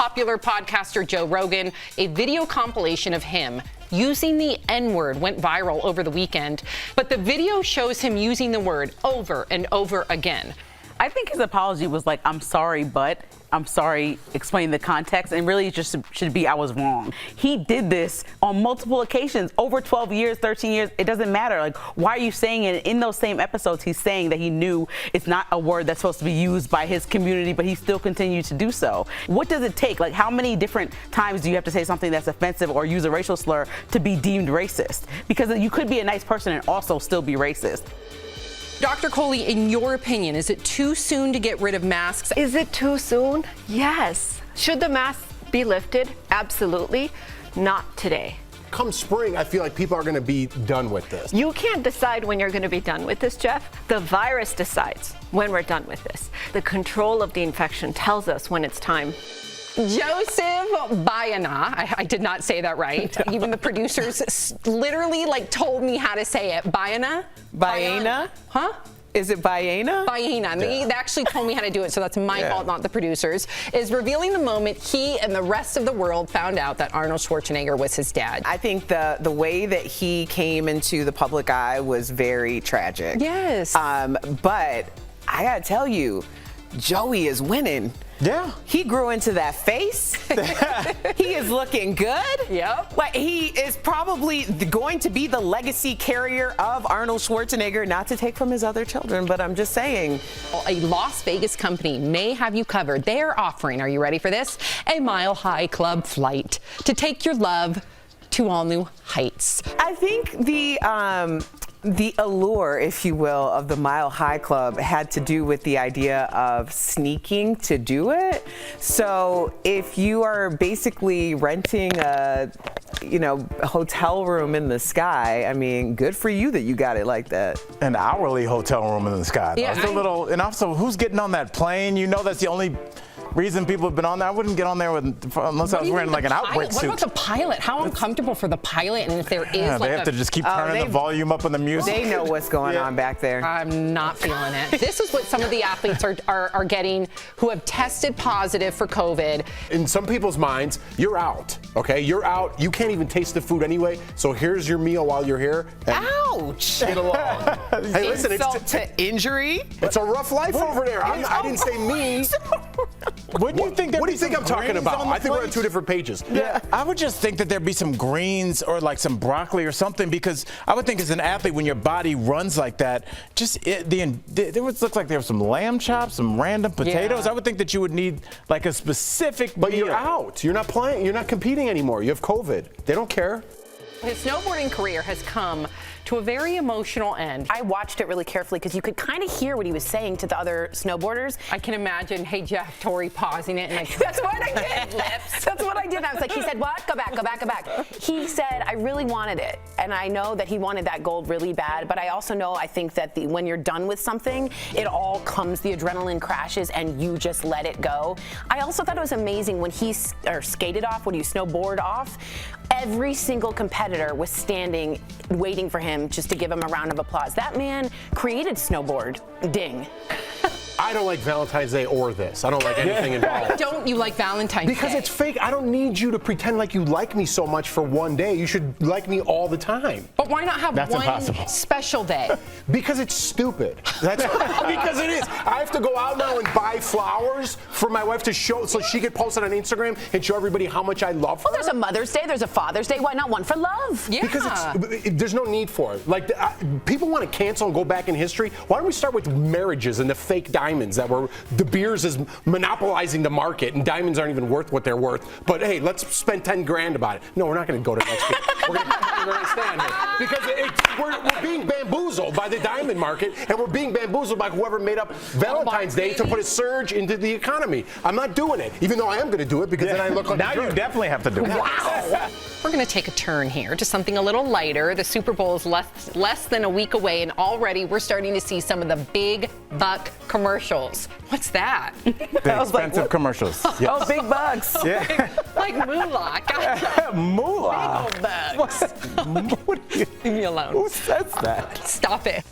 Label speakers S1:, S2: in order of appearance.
S1: popular podcaster Joe Rogan. A video compilation of him using the N-word went viral over the weekend, but the video shows him using the word over and over again.
S2: I think his apology was like, I'm sorry, but I'm sorry, explain the context, and really it just should be, I was wrong. He did this on multiple occasions, over 12 years, 13 years, it doesn't matter. Like, why are you saying it? In those same episodes, he's saying that he knew it's not a word that's supposed to be used by his community, but he still continued to do so. What does it take? Like, how many different times do you have to say something that's offensive or use a racial slur to be deemed racist? Because you could be a nice person and also still be racist.
S1: Dr. Coley, in your opinion, is it too soon to get rid of masks?
S3: Is it too soon? Yes. Should the mask be lifted? Absolutely. Not today.
S4: Come spring, I feel like people are going to be done with this.
S3: You can't decide when you're going to be done with this, Jeff. The virus decides when we're done with this. The control of the infection tells us when it's time.
S1: Joseph Bayana, I did not say that right. Even the producers literally told me how to say it. Bayana?
S5: Bayana?
S1: Huh?
S5: Is it Bayana?
S1: Bayana. They actually told me how to do it, so that's my fault, not the producers. Is revealing the moment he and the rest of the world found out that Arnold Schwarzenegger was his dad.
S5: I think the way that he came into the public eye was very tragic.
S1: Yes.
S5: But I gotta tell you, Joey is winning.
S4: Yeah.
S5: He grew into that face. He is looking good.
S1: Yep.
S5: Like, he is probably going to be the legacy carrier of Arnold Schwarzenegger, not to take from his other children, but I'm just saying.
S1: A Las Vegas company may have you covered. They're offering, are you ready for this? A Mile High Club flight to take your love to all new heights.
S5: I think the allure, if you will, of the Mile High Club had to do with the idea of sneaking to do it. So if you are basically renting a hotel room in the sky, I mean, good for you that you got it like that.
S6: An hourly hotel room in the sky.
S1: Yeah,
S6: It's a little, and also, who's getting on that plane? You know, that's the only reason people have been on there. I wouldn't get on there unless I was wearing like an outbreak suit.
S1: What about the pilot? How uncomfortable for the pilot? And if there is
S6: they have to just keep turning the volume up on the music.
S5: They know what's going on back there.
S1: I'm not feeling it. This is what some of the athletes are getting who have tested positive for COVID.
S4: In some people's minds, you're out, okay? You're out. You can't even taste the food anyway, so here's your meal while you're here.
S5: Ouch!
S4: Get along. Hey, listen,
S5: Insult to injury?
S4: It's a rough life over there. I didn't say me.
S6: What do you think?
S4: What do you think I'm talking about? I think we're on two different pages.
S6: Yeah, I would just think that there'd be some greens or like some broccoli or something, because I would think as an athlete, when your body runs like that, there would look like there was some lamb chops, some random potatoes.
S1: Yeah.
S6: I would think that you would need like a specific
S4: But
S6: meal.
S4: you're out. You're not playing. You're not competing anymore. You have COVID. They don't care.
S1: His snowboarding career has come to a very emotional end.
S2: I watched it really carefully because you could kind of hear what he was saying to the other snowboarders.
S1: I can imagine, hey Jeff, Tori pausing it, and
S2: That's what I did. That's what I did. I was like, he said, what? Go back, go back, go back. He said, I really wanted it. And I know that he wanted that gold really bad, but I also know, I think that when you're done with something, it all comes, the adrenaline crashes, and you just let it go. I also thought it was amazing when he skated off, when you snowboard off, every single competitor was standing, waiting for him just to give him a round of applause. That man created snowboarding.
S4: I don't like Valentine's Day or this. I don't like anything involved.
S1: Don't you like Valentine's
S4: Because
S1: Day?
S4: it's fake. I don't need you to pretend like you like me so much for one day. You should like me all the time.
S1: But why not have
S6: That's
S1: one
S6: impossible.
S1: special day?
S4: Because it's stupid. That's because it is. I have to go out now and buy flowers for my wife to show, so she could post it on Instagram and show everybody how much I love her.
S2: Well, there's a Mother's Day, there's a Father's Day. Why not one for love?
S1: Yeah.
S4: Because there's no need for it. Like, people want to cancel and go back in history. Why don't we start with marriages and the fake diamonds that were De Beers is monopolizing the market, and diamonds aren't even worth what they're worth. But hey, let's spend 10 grand about it. No, we're not going to go to next week. We're going to stand here because we're being bamboozled by the diamond market, and we're being bamboozled by whoever made up Valentine's Day to put a surge into the economy. I'm not doing it, even though I am going to do it because then I look like
S6: now
S4: a jerk.
S6: you definitely have to do it.
S1: Wow. We're going to take a turn here to something a little lighter. The Super Bowl is less than a week away, and already we're starting to see some of the big buck commercials. What's that?
S6: The expensive commercials. Yes.
S5: Oh, big bucks.
S6: Yeah.
S1: Like moolah. Gotcha.
S6: Moolah.
S1: Big old bucks.
S6: What?
S1: Leave me alone.
S6: Who says that?
S1: Stop it.